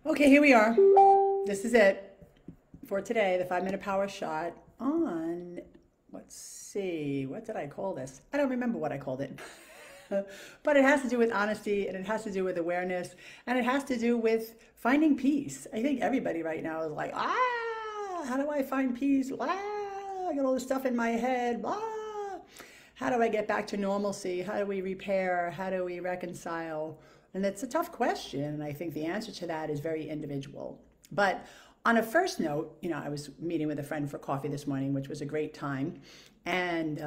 Okay, here we are. This is it for today, the 5 minute power shot on, let's see, what did I call this? I don't remember what I called it. But it has to do with honesty and it has to do with awareness and it has to do with finding peace. I think everybody right now is like, how do I find peace? I got all this stuff in my head. How do I get back to normalcy? How do we repair? How do we reconcile? And it's a tough question. And I think the answer to that is very individual. But on a first note, I was meeting with a friend for coffee this morning, which was a great time. And,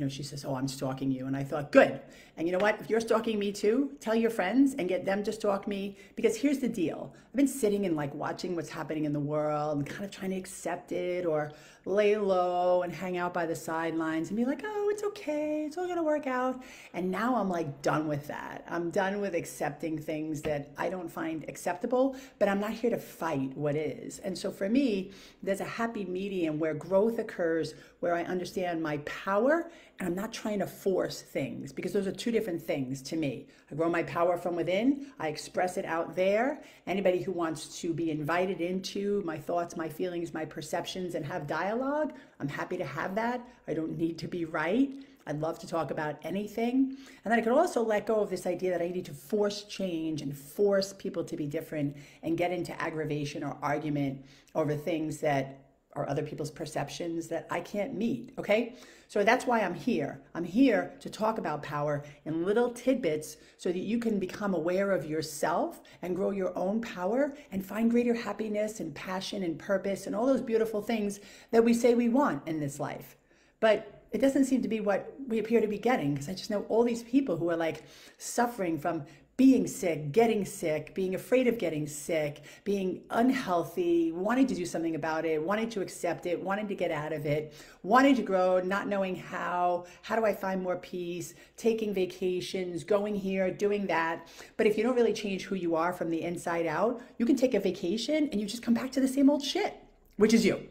she says, "Oh, I'm stalking you." And I thought, good. And you know what? If you're stalking me too, tell your friends and get them to stalk me. Because here's the deal. I've been sitting and watching what's happening in the world and kind of trying to accept it or lay low and hang out by the sidelines and be like, oh, it's okay. It's all going to work out. And now I'm done with that. I'm done with accepting things that I don't find acceptable, but I'm not here to fight what is. And so for me, there's a happy medium where growth occurs, where I understand my power and I'm not trying to force things, because those are two different things to me. I grow my power from within, I express it out there. Anybody who wants to be invited into my thoughts, my feelings, my perceptions, and have dialogue, I'm happy to have that. I don't need to be right. I'd love to talk about anything. And then I could also let go of this idea that I need to force change and force people to be different and get into aggravation or argument over things that are other people's perceptions that I can't meet, okay? So that's why I'm here. I'm here to talk about power in little tidbits so that you can become aware of yourself and grow your own power and find greater happiness and passion and purpose and all those beautiful things that we say we want in this life. But it doesn't seem to be what we appear to be getting, because I just know all these people who are suffering from being sick, getting sick, being afraid of getting sick, being unhealthy, wanting to do something about it, wanting to accept it, wanting to get out of it, wanting to grow, not knowing how do I find more peace, taking vacations, going here, doing that. But if you don't really change who you are from the inside out, you can take a vacation and you just come back to the same old shit, which is you.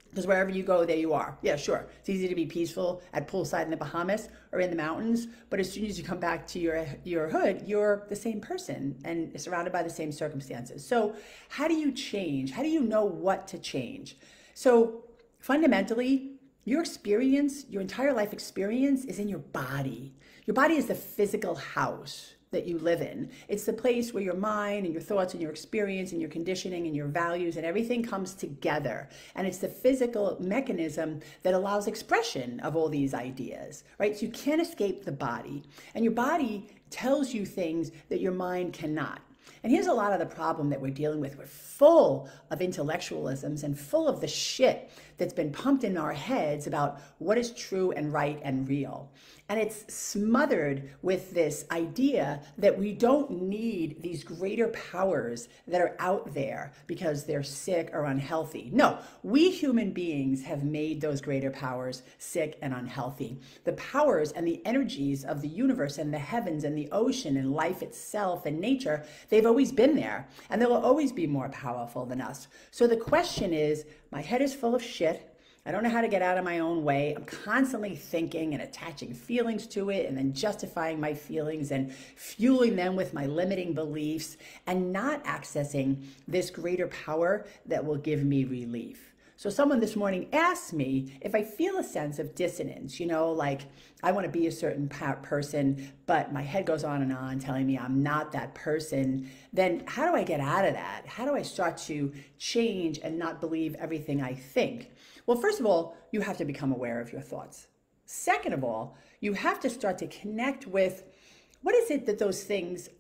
Because wherever you go, there you are. Yeah, sure. It's easy to be peaceful at poolside in the Bahamas or in the mountains, but as soon as you come back to your hood, you're the same person and surrounded by the same circumstances. So how do you change? How do you know what to change? So fundamentally, your experience, your entire life experience is in your body. Your body is the physical house that you live in. It's the place where your mind and your thoughts and your experience and your conditioning and your values and everything comes together. And it's the physical mechanism that allows expression of all these ideas, right? So you can't escape the body. And your body tells you things that your mind cannot. And here's a lot of the problem that we're dealing with. We're full of intellectualisms and full of the shit that's been pumped in our heads about what is true and right and real. And it's smothered with this idea that we don't need these greater powers that are out there because they're sick or unhealthy. No, we human beings have made those greater powers sick and unhealthy. The powers and the energies of the universe and the heavens and the ocean and life itself and nature, they've always been there, and they will always be more powerful than us. So the question is, my head is full of shit. I don't know how to get out of my own way. I'm constantly thinking and attaching feelings to it and then justifying my feelings and fueling them with my limiting beliefs and not accessing this greater power that will give me relief. So someone this morning asked me if I feel a sense of dissonance, I want to be a certain person, but my head goes on and on telling me I'm not that person. Then how do I get out of that? How do I start to change and not believe everything I think? Well, first of all, you have to become aware of your thoughts. Second of all, you have to start to connect with what is it that those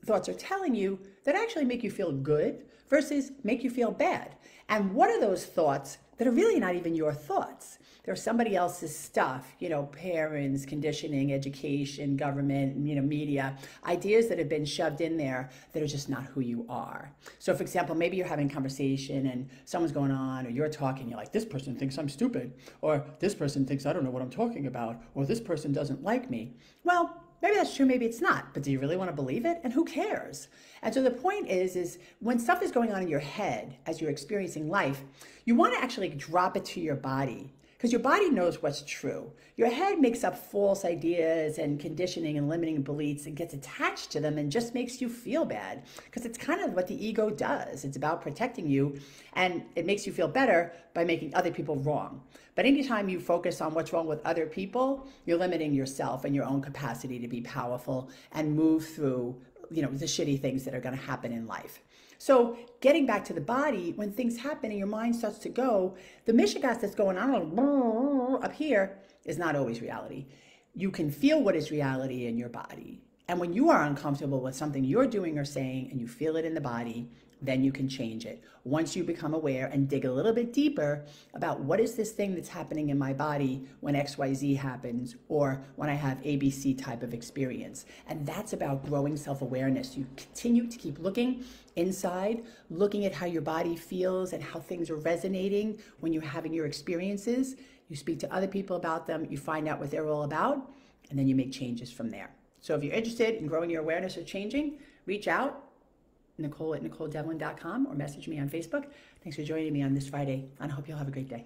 thoughts are telling you that actually make you feel good versus make you feel bad? And what are those thoughts that are really not even your thoughts? They're somebody else's stuff, parents, conditioning, education, government, media, ideas that have been shoved in there that are just not who you are. So for example, maybe you're having a conversation and someone's going on, or you're talking, you're like, this person thinks I'm stupid, or this person thinks I don't know what I'm talking about, or this person doesn't like me. Well, maybe that's true, maybe it's not, but do you really want to believe it? And who cares? And so the point is when stuff is going on in your head as you're experiencing life, you want to actually drop it to your body. Because your body knows what's true. Your head makes up false ideas and conditioning and limiting beliefs and gets attached to them and just makes you feel bad. Because it's kind of what the ego does. It's about protecting you, and it makes you feel better by making other people wrong. But anytime you focus on what's wrong with other people, you're limiting yourself and your own capacity to be powerful and move through, the shitty things that are going to happen in life. So getting back to the body, when things happen and your mind starts to go, the mishigas that's going on up here is not always reality. You can feel what is reality in your body. And when you are uncomfortable with something you're doing or saying and you feel it in the body, then you can change it. Once you become aware and dig a little bit deeper about what is this thing that's happening in my body when XYZ happens, or when I have ABC type of experience. And that's about growing self-awareness. You continue to keep looking inside, looking at how your body feels and how things are resonating when you're having your experiences. You speak to other people about them, you find out what they're all about, and then you make changes from there. So if you're interested in growing your awareness or changing, reach out, Nicole at NicoleDevlin.com, or message me on Facebook. Thanks for joining me on this Friday, and I hope you'll have a great day.